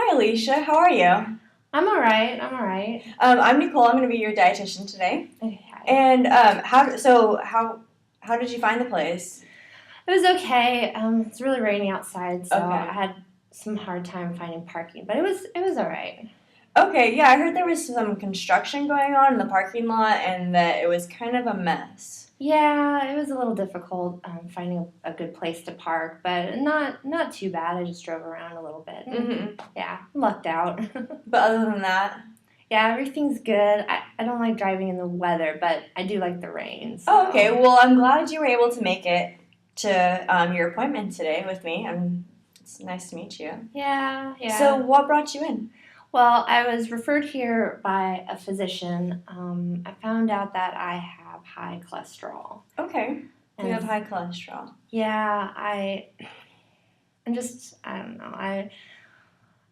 Hi, Alicia. How are you? I'm all right. I'm all right. I'm Nicole. I'm going to be your dietitian today. Okay. And how did you find the place? It was okay. It's really rainy outside, so I Okay. had some hard time finding parking, but it was all right. Okay, yeah, I heard there was some construction going on in the parking lot and that it was kind of a mess. Yeah, it was a little difficult finding a good place to park, but not too bad. I just drove around a little bit. hmm Yeah, lucked out. But other than that, Yeah, everything's good. I don't like driving in the weather, but I do like the rain. oh, So okay. Well, I'm glad you were able to make it to your appointment today with me. It's nice to meet you. yeah, So, yeah. what brought you in? Well, I was referred here by a physician. I found out that I have high cholesterol. Okay. You have And high cholesterol. yeah, I don't know.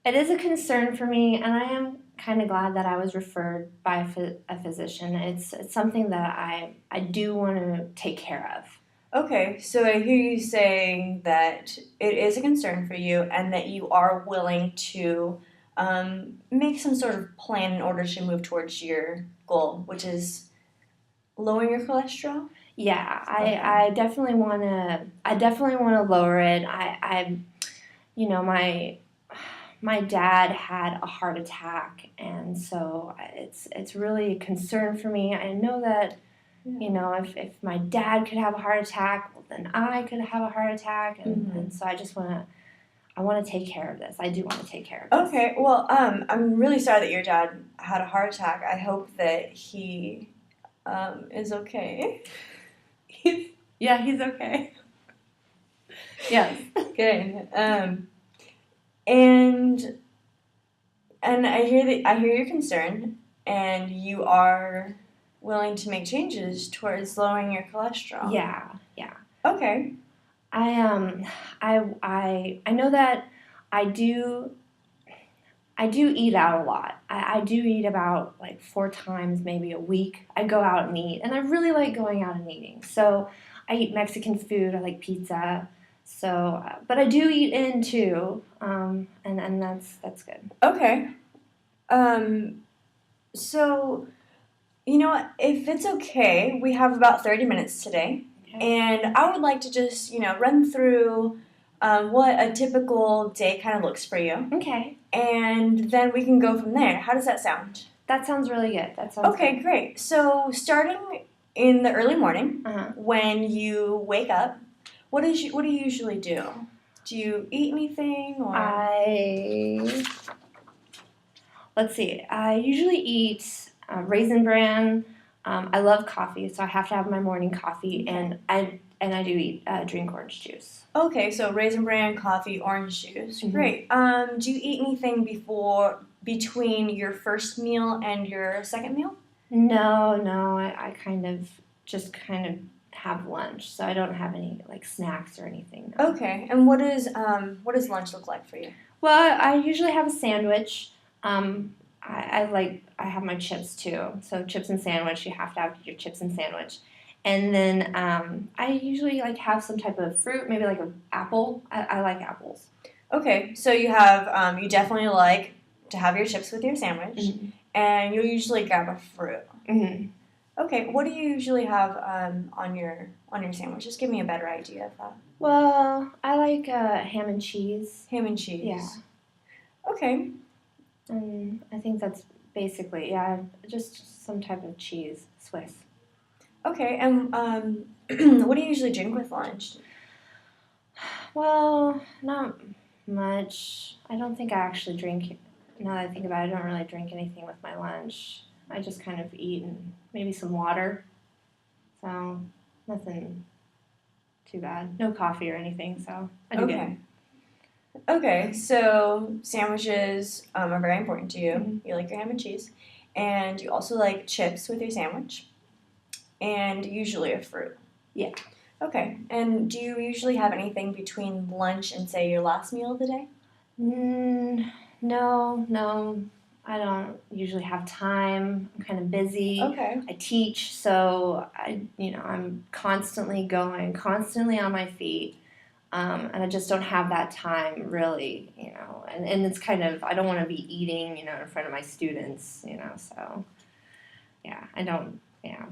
It is a concern for me, and I am kind of glad that I was referred by a physician. It's something that I do want to take care of. Okay, so I hear you saying that it is a concern for you and that you are willing to make some sort of plan in order to move towards your goal, which is lowering your cholesterol. Yeah, Okay. I definitely want to. I definitely want to lower it. My dad had a heart attack, and so it's really a concern for me. I know that if my dad could have a heart attack, well, then I could have a heart attack, and hmm so I want to take care of this. I do want to take care of this. Okay, well, I'm really sorry that your dad had a heart attack. I hope that he is okay. Yeah, he's okay. Yes. Good. And I hear your concern, and you are willing to make changes towards lowering your cholesterol. Yeah, yeah. Okay. I I know that I do I do eat out a lot. I do eat about like 4 times maybe a week. I go out and eat, and I really like going out and eating. So I eat Mexican food. I like pizza. So, but I do eat in too, and that's good. Okay. Um, so, if it's okay, we have about 30 minutes today, Okay. and I would like to just, run through what a typical day kind of looks for you, Okay. and then we can go from there. How does that sound? That sounds really good. That sounds Okay, great. So, starting in the early morning, good. Uh-huh. when you wake up, what do you usually do? Do you eat anything or? Let's see. I usually eat Raisin Bran. I love coffee, so I have to have my morning coffee, and I do eat drink orange juice. Okay, so Raisin Bran, coffee, orange juice. Mm-hmm. Great. Do you eat anything between your first meal and your second meal? No. I kind of have lunch, so I don't have any like snacks or anything. No. Okay, and what does lunch look like for you? Well, I usually have a sandwich. I have my chips too. So chips and sandwich. You have to have your chips and sandwich. And then I usually like have some type of fruit, maybe like an apple. I like apples. Okay, so you definitely like to have your chips with your sandwich, Mm-hmm. and you'll usually grab a fruit. Mm-hmm. Okay, what do you usually have on your sandwich? Just give me a better idea of that. Well, I like ham and cheese. Ham and cheese. Yeah. Okay. And I think that's basically, just some type of cheese, Swiss. Okay, and what do you usually drink with lunch? Well, not much. I don't think I actually drink. Now that I think about it, I don't really drink anything with my lunch. I just kind of eat and maybe some water. So nothing too bad. No coffee or anything. So I do Okay. Okay, so sandwiches are very important to you. Mhm. You like your ham and cheese, and you also like chips with your sandwich, and usually a fruit. Yeah. Okay, and do you usually have anything between lunch and, say, your last meal of the day? No. I don't usually have time. I'm kind of busy. Okay. I teach, so I'm constantly going, constantly on my feet. And I just don't have that time really, and it's kind of, I don't want to be eating, in front of my students, so yeah, I don't, yeah.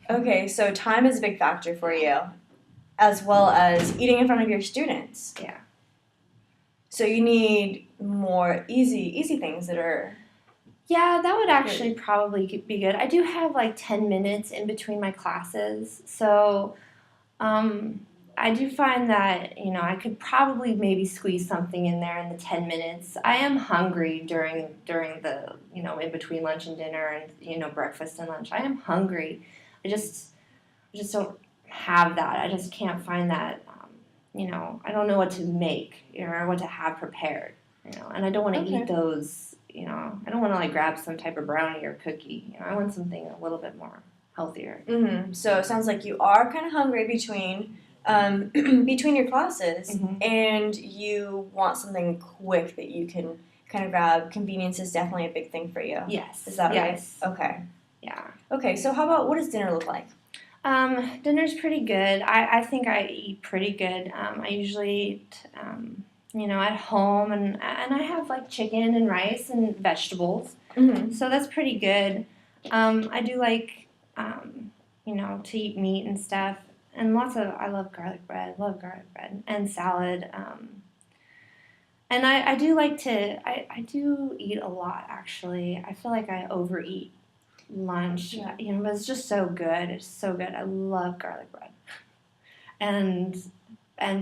Okay, so time is a big factor for you, as well as eating in front of your students. Yeah. So you need more easy things that are. Yeah, that would actually probably be good. I do have like 10 minutes in between my classes, so I do find that, I could probably maybe squeeze something in there in the 10 minutes. I am hungry during the, in between lunch and dinner and, breakfast and lunch. I am hungry. I just don't have that. I just can't find that, I don't know what to make, or what to have prepared, and I don't want to Okay. eat those, I don't want to like grab some type of brownie or cookie. I want something a little bit more healthier. Mm-hmm. So it sounds like you are kind of hungry between between your classes, Mhm. and you want something quick that you can kind of grab. Convenience is definitely a big thing for you. Yes. Is that yes. right? Okay. Yeah. Okay, so how about, what does dinner look like? Dinner's pretty good. I think I eat pretty good. I usually eat, at home, and I have like chicken and rice and vegetables. Mm-hmm. So that's pretty good. I do like, to eat meat and stuff. And I love garlic bread and salad. And I do like I do eat a lot, actually. I feel like I overeat lunch, Yeah. but it's just so good. It's so good. I love garlic bread. And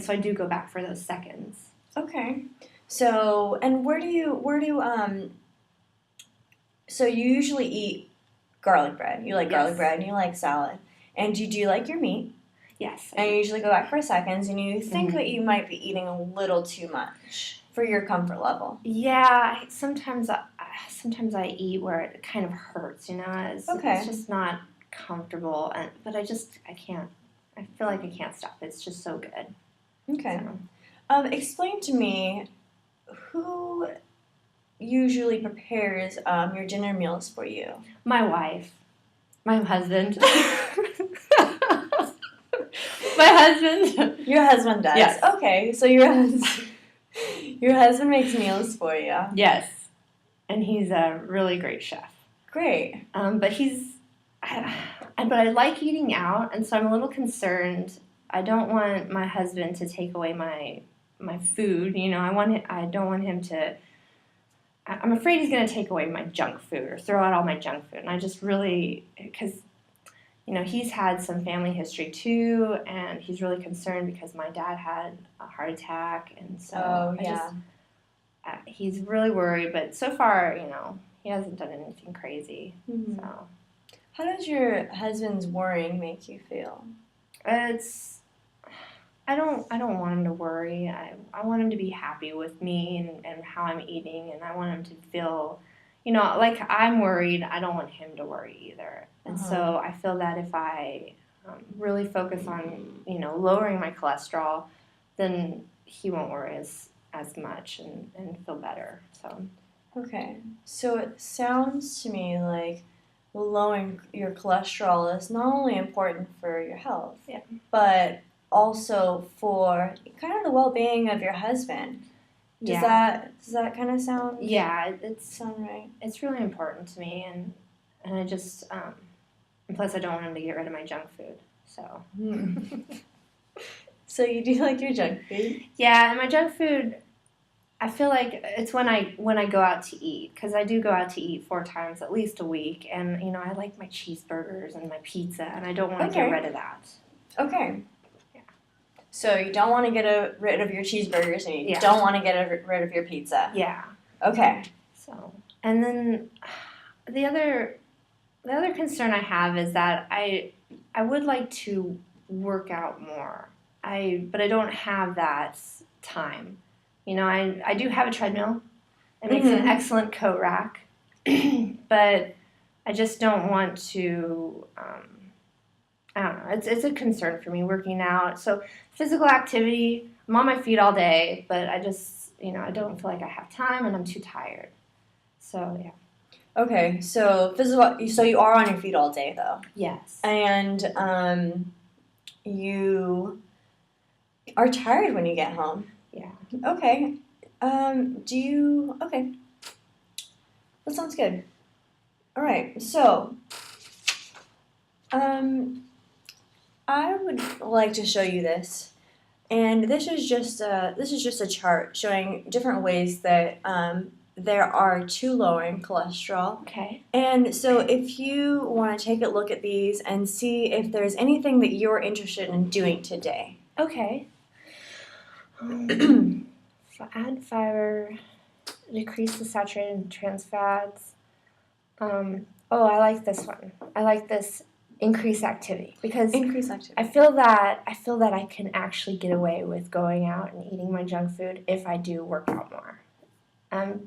so I do go back for those seconds. Okay. So, and so you usually eat garlic bread. You like garlic Yes. bread and you like salad. And you do like your meat. Yes. And you usually go back for seconds, and you think Mhm. that you might be eating a little too much for your comfort level. Yeah, sometimes I eat where it kind of hurts, Okay. It's just not comfortable, but I can't. I feel like I can't stop. It's just so good. Okay. So. Explain to me, who usually prepares your dinner meals for you? My wife, my husband, my husband. Your husband does. Yes. Okay, so your husband makes meals for you. Yes, and he's a really great chef. Great. But but I like eating out, and so I'm a little concerned. I don't want my husband to take away my food. I don't want him to. I'm afraid he's going to take away my junk food or throw out all my junk food, and I just really, because he's had some family history too, and he's really concerned because my dad had a heart attack, and so he's really worried. But so far, he hasn't done anything crazy. Mm-hmm. So. How does your husband's worrying make you feel? I don't want him to worry. I want him to be happy with me and how I'm eating, and I want him to feel, like I'm worried. I don't want him to worry either. And so I feel that if I really focus on, lowering my cholesterol, then he won't worry as much and feel better. So. Okay, so it sounds to me like lowering your cholesterol is not only important for your health, but also for kind of the well-being of your husband. Does that kind of sound? Yeah, sound right. It's really important to me, and I just and plus I don't want him to get rid of my junk food. So. So you do like your junk food? Yeah, and my junk food, I feel like it's when I go out to eat, because I do go out to eat 4 times at least a week, and I like my cheeseburgers and my pizza, and I don't want to get rid of that. Okay. Yeah. So you don't want to get rid of your cheeseburgers, and you don't want to get rid of your pizza. Yeah. Okay. So, and then the other concern I have is that I would like to work out more. But I don't have that time. I do have a treadmill. It makes an excellent coat rack, but I just don't want to. I don't know. It's a concern for me working out. So physical activity. I'm on my feet all day, but I just I don't feel like I have time, and I'm too tired. So yeah. Okay, so so you are on your feet all day though. Yes. And you are tired when you get home. Yeah. Okay. Okay. That sounds good. All right. So, I would like to show you this. And this is just a chart showing different ways that there are to lowering cholesterol. Okay. And so if you want to take a look at these and see if there's anything that you're interested in doing today. Okay. Add fiber, decrease the saturated trans fats. I like this one. I like this increase activity because Increase activity. I feel that I can actually get away with going out and eating my junk food if I do work out more.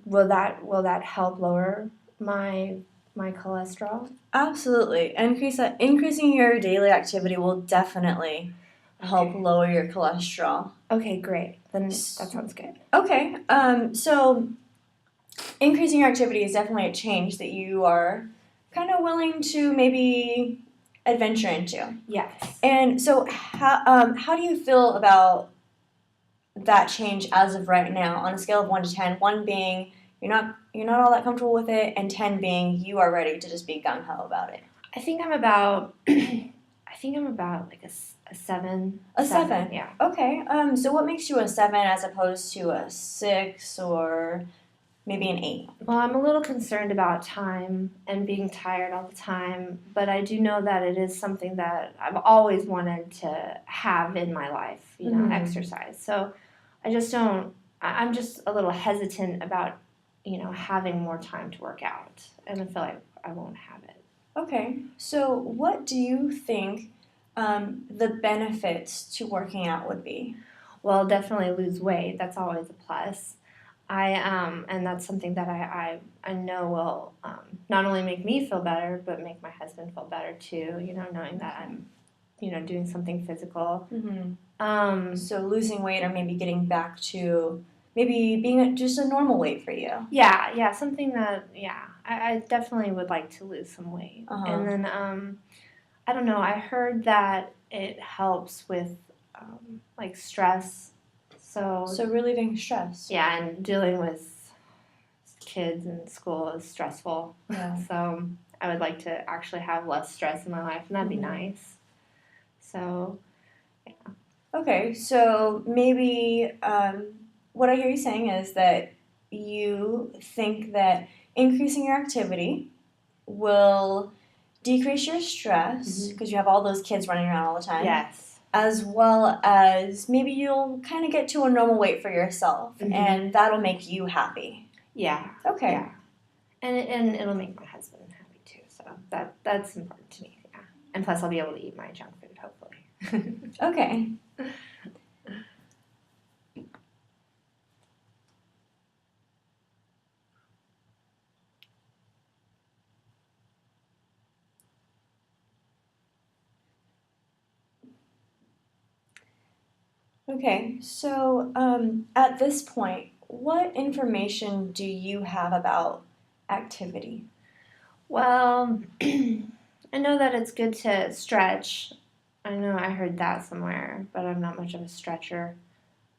Will that help lower my cholesterol? Absolutely. Increasing your daily activity will definitely help lower your cholesterol. Okay, great. Then that sounds good. Okay. So increasing your activity is definitely a change that you are kind of willing to maybe adventure into. Yes. And so how do you feel about that change as of right now on a scale of 1 to 10? 1 being you're not all that comfortable with it, and 10 being you are ready to just be gung ho about it. I think I'm about like a 7. A 7. Yeah. Okay. So what makes you a 7 as opposed to a 6 or maybe an 8? Well, I'm a little concerned about time and being tired all the time, but I do know that it is something that I've always wanted to have in my life, exercise. So I'm just a little hesitant about, having more time to work out, and I feel like I won't have it. Okay. So what do you think the benefits to working out would be? Well, definitely lose weight. That's always a plus. And that's something that I know will not only make me feel better, but make my husband feel better too. Knowing that I'm, doing something physical. Mm-hmm. So losing weight, or maybe getting back to maybe being just a normal weight for you. Yeah, something that I definitely would like to lose some weight. Uh-huh. And then I don't know. I heard that it helps with like stress. So relieving stress. Yeah, and dealing with kids in school is stressful. Yeah. So I would like to actually have less stress in my life, and that'd be nice. So, yeah. Okay, so maybe what I hear you saying is that you think that increasing your activity will decrease your stress because you have all those kids running around all the time. Yes. As well as maybe you'll kind of get to a normal weight for yourself, and that'll make you happy. Yeah. Okay. Yeah. And it'll make my husband happy too. So that's important to me. Yeah. And plus, I'll be able to eat my junk food, hopefully. Okay. Okay, so at this point, what information do you have about activity? Well, I know that it's good to stretch. I know I heard that somewhere, but I'm not much of a stretcher.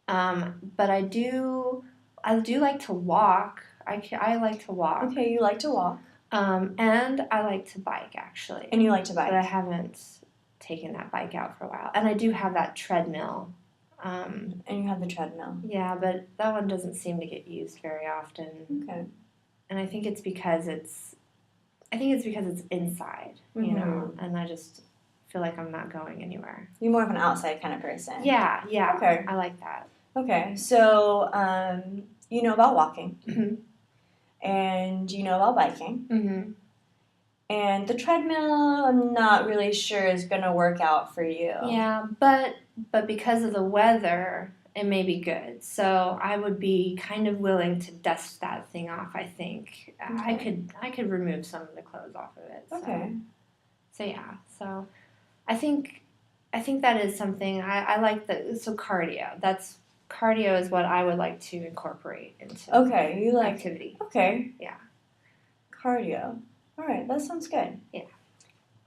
But I do like to walk. I like to walk. Okay, you like to walk. And I like to bike, actually. And you like to bike. But I haven't taken that bike out for a while. And I do have that treadmill. And you have the treadmill. Yeah, but that one doesn't seem to get used very often. Okay. And I think it's because it's inside, and I just feel like I'm not going anywhere. You're more of an outside kind of person. Yeah. Okay. I like that. Okay, so you know about walking. And you know about biking. And the treadmill, I'm not really sure is going to work out for you. Yeah, but because of the weather, it may be good. So I would be kind of willing to dust that thing off, I think. Okay. I could remove some of the clothes off of it. Okay. So yeah. So I think that is something I like cardio. Cardio is what I would like to incorporate into you like activity. Okay. Yeah. Cardio. All right, that sounds good. Yeah.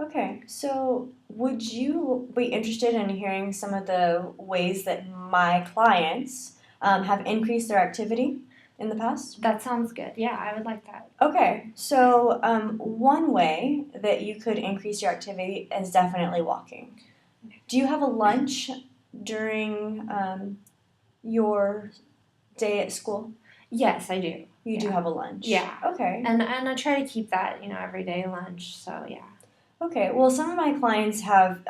Okay, so would you be interested in hearing some of the ways that my clients have increased their activity in the past? That sounds good. Yeah, I would like that. Okay, so one way that you could increase your activity is definitely walking. Do you have a lunch during your day at school? Yes, I do. You do Yeah. have a lunch. Yeah. Okay. And I try to keep that, everyday lunch. So yeah. Okay. Well, some of my clients have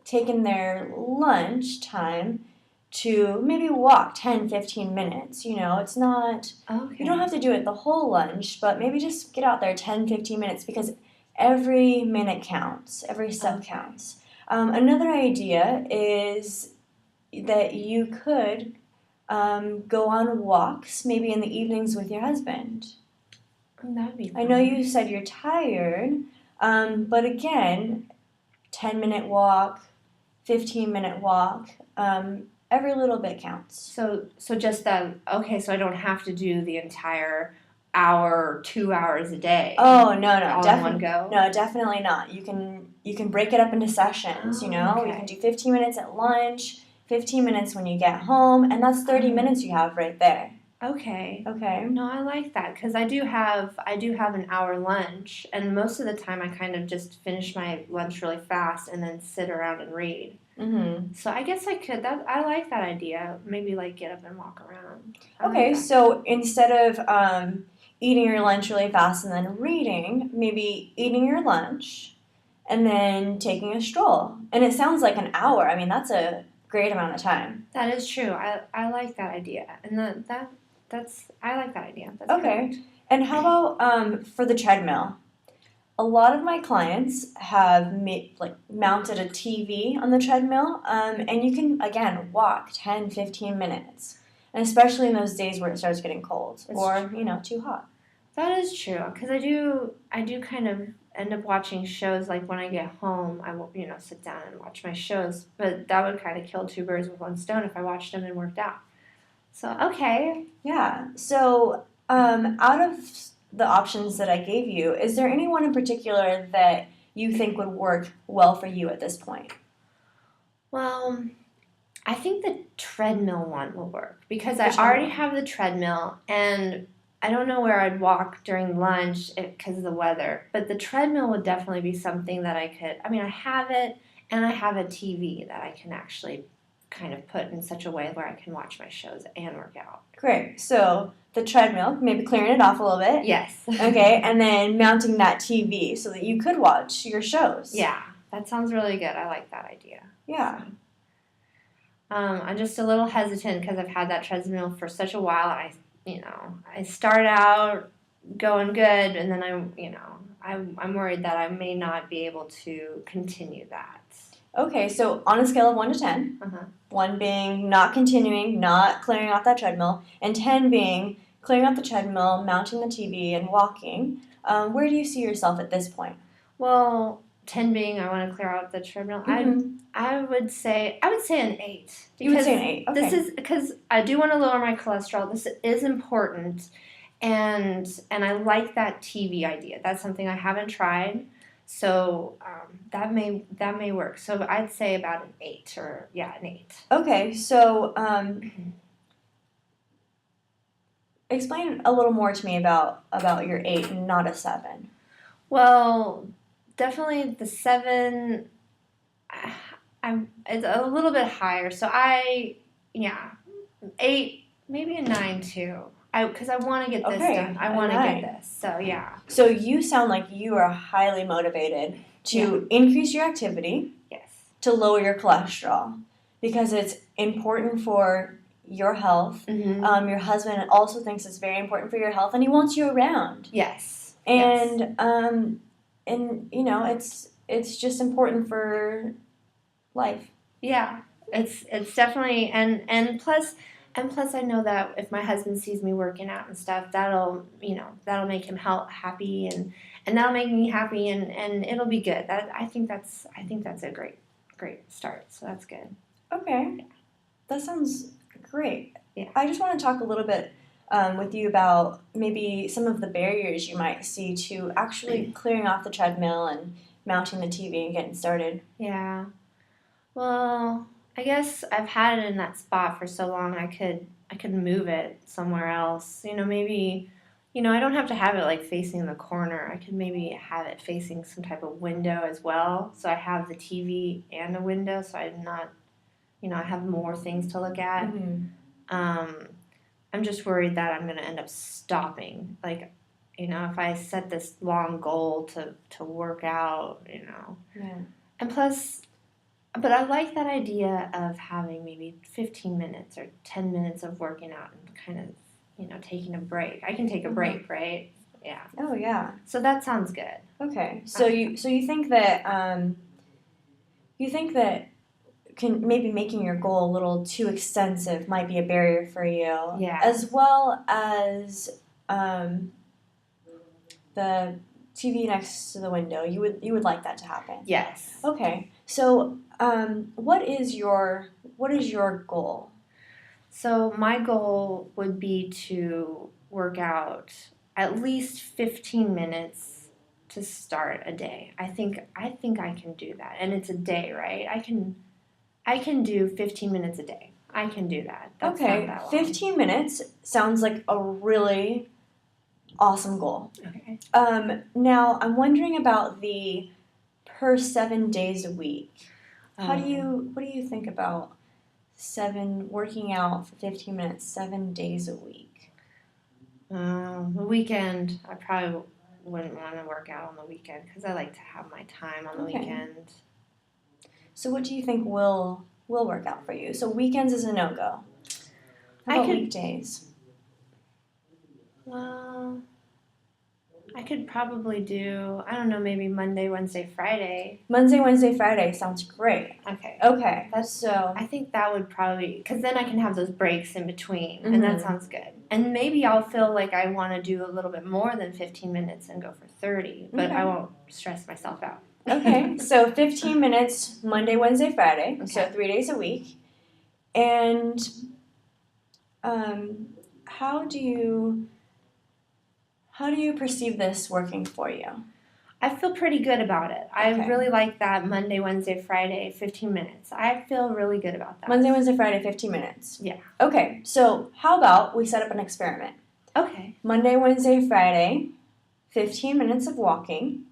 taken their lunch time to maybe walk 10, 15 minutes. It's not, Okay. you don't have to do it the whole lunch, but maybe just get out there 10, 15 minutes because every minute counts, every step Okay. counts. Another idea is that you could go on walks maybe in the evenings with your husband. That would be fun. I know you said you're tired, but again, 10-minute walk, 15-minute walk, every little bit counts. So just that. Okay, so I don't have to do the entire hour, 2 hours a day. Oh no, all in one go. No, definitely not. You can break it up into sessions. Oh, You okay. can do 15 minutes at lunch, 15 minutes when you get home, and that's 30 minutes you have right there. Okay. Okay. No, I like that because I do have an hour lunch, and most of the time I kind of just finish my lunch really fast and then sit around and read. Mm-hmm. So I guess I could. I like that idea. Maybe like get up and walk around. Okay, so instead of eating your lunch really fast and then reading, maybe eating your lunch and then taking a stroll. And it sounds like an hour. I mean, that's a great amount of time. That is true. I like that idea, and that's I like that idea. That's Okay. perfect. And how about for the treadmill? A lot of my clients have mounted a TV on the treadmill, and you can, again, walk 10, 15 minutes. And especially in those days where it starts getting cold or, too hot. That is true because I do kind of end up watching shows like when I get home. I will sit down and watch my shows, but that would kind of kill two birds with one stone if I watched them and worked out. So okay. Yeah. So out of the options that I gave you, is there anyone in particular that you think would work well for you at this point? Well, I think the treadmill one will work because The I treadmill. already have the treadmill and I don't know where I'd walk during lunch because of the weather, but the treadmill would definitely be something that I could. I mean, I have it and I have a TV that I can actually kind of put in such a way where I can watch my shows and work out. Great. So the treadmill, maybe clearing it off a little bit. Yes. Okay, and then mounting that TV so that you could watch your shows. Yeah, that sounds really good. I like that idea. Yeah. I'm just a little hesitant because I've had that treadmill for such a while. I start out going good, and then I'm worried that I may not be able to continue that. Okay, so on a scale of 1 to 10, 1 being not continuing, not clearing off that treadmill, and 10 being clearing off the treadmill, mounting the TV, and walking, where do you see yourself at this point? Well, 10 being I want to clear out the treadmill. Mm-hmm. I would say an 8. You would say an 8. Okay. This is because I do want to lower my cholesterol. This is important, and I like that TV idea. That's something I haven't tried. So that may work. So I'd say about an 8 an 8. Okay, so explain a little more to me about your 8 and not a 7. Well, definitely the 7. It's a little bit higher. So 8, maybe a 9 too. Because I want to get this done. I want to get this. So, yeah. So you sound like you are highly motivated to increase your activity. Yes. To lower your cholesterol. Because it's important for your health. Mm-hmm. Your husband also thinks it's very important for your health, and he wants you around. Yes. And, it's just important for life. Yeah. It's definitely, and plus I know that if my husband sees me working out and stuff, that'll make him happy and that'll make me happy and it'll be good. I think that's a great start. So that's good. Okay. That sounds great. Yeah. I just want to talk a little bit with you about maybe some of the barriers you might see to actually clearing off the treadmill and mounting the TV and getting started. Yeah. Well, I guess I've had it in that spot for so long. I could move it somewhere else. Maybe. I don't have to have it like facing the corner. I could maybe have it facing some type of window as well. So I have the TV and a window, so I'm not, I have more things to look at. Mm-hmm. I'm just worried that I'm going to end up stopping. Like, if I set this long goal to work out, Yeah. And plus, but I like that idea of having maybe 15 minutes or 10 minutes of working out and kind of, taking a break. I can take a break, right? Yeah. Oh yeah. So that sounds good. Okay. So you think that can maybe making your goal a little too extensive might be a barrier for you. Yeah. As well as the TV next to the window. You would like that to happen. Yes. Okay. So what is your goal? So my goal would be to work out at least 15 minutes to start a day. I think I can do that. And it's a day, right? I can do 15 minutes a day. I can do that. That's Okay. not that long. 15 minutes sounds like a really awesome goal. Okay. Now I'm wondering about the per 7 days a week. What do you think about working out for 15 minutes 7 days a week? The weekend, I probably wouldn't want to work out on the weekend because I like to have my time on the weekend. So what do you think will work out for you? So weekends is a no-go. How about weekdays? Well, I could probably do, I don't know, maybe Monday, Wednesday, Friday. Monday, Wednesday, Friday sounds great. Okay. Okay. I think that would probably, because then I can have those breaks in between, and that sounds good. And maybe I'll feel like I want to do a little bit more than 15 minutes and go for 30, but I won't stress myself out. Okay, so 15 minutes Monday, Wednesday, Friday, Okay. so 3 days a week. And how do you perceive this working for you? I feel pretty good about it. Okay. I really like that Monday, Wednesday, Friday, 15 minutes. I feel really good about that. Monday, Wednesday, Friday, 15 minutes. Yeah. Okay, so how about we set up an experiment? Okay. Monday, Wednesday, Friday, 15 minutes of walking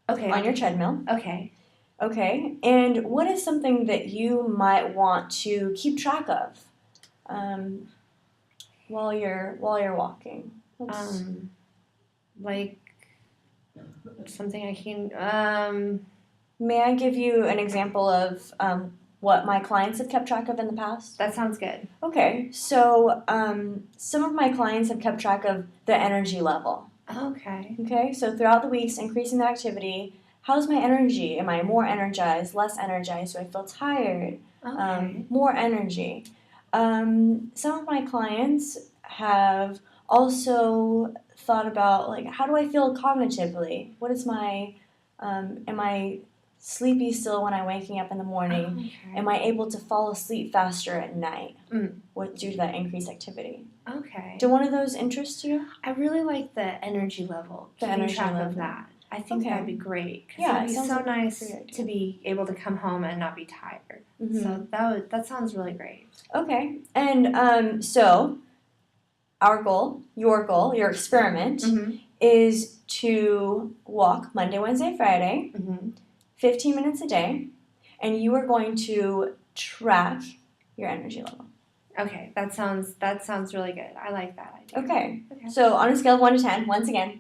on your treadmill. Okay. Okay, and what is something that you might want to keep track of while you're walking? Like something I can. May I give you an example of what my clients have kept track of in the past? That sounds good. Okay, so some of my clients have kept track of the energy level. Okay. Okay, so throughout the weeks, increasing the activity. How's my energy? Am I more energized, less energized? Do I feel tired? Okay. More energy. Some of my clients have also thought about, like, how do I feel cognitively? What is my, am I sleepy still when I'm waking up in the morning? Okay. Am I able to fall asleep faster at night Mm. due to that increased activity? Okay. Do one of those interest you? I really like the energy level. Keeping track of that. I think that'd be great. Yeah, it'd be it sounds so like a nice great idea. to be able to come home and not be tired. Mhm. So that sounds really great. Okay, and so our goal, your experiment, is to walk Monday, Wednesday, Friday, 15 minutes a day, and you are going to track your energy level. Okay, that sounds really good. I like that idea. Okay, so on a scale of 1 to 10, once again,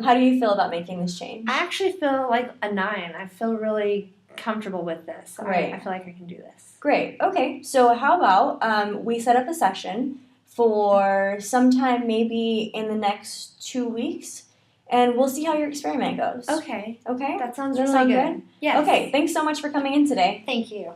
how do you feel about making this change? I actually feel like a 9. I feel really comfortable with this. Great. I feel like I can do this. Great. Okay, so how about we set up a session for sometime maybe in the next 2 weeks, and we'll see how your experiment goes. Okay. Okay? That sounds Does really that sound good. Yes. Okay, thanks so much for coming in today. Thank you.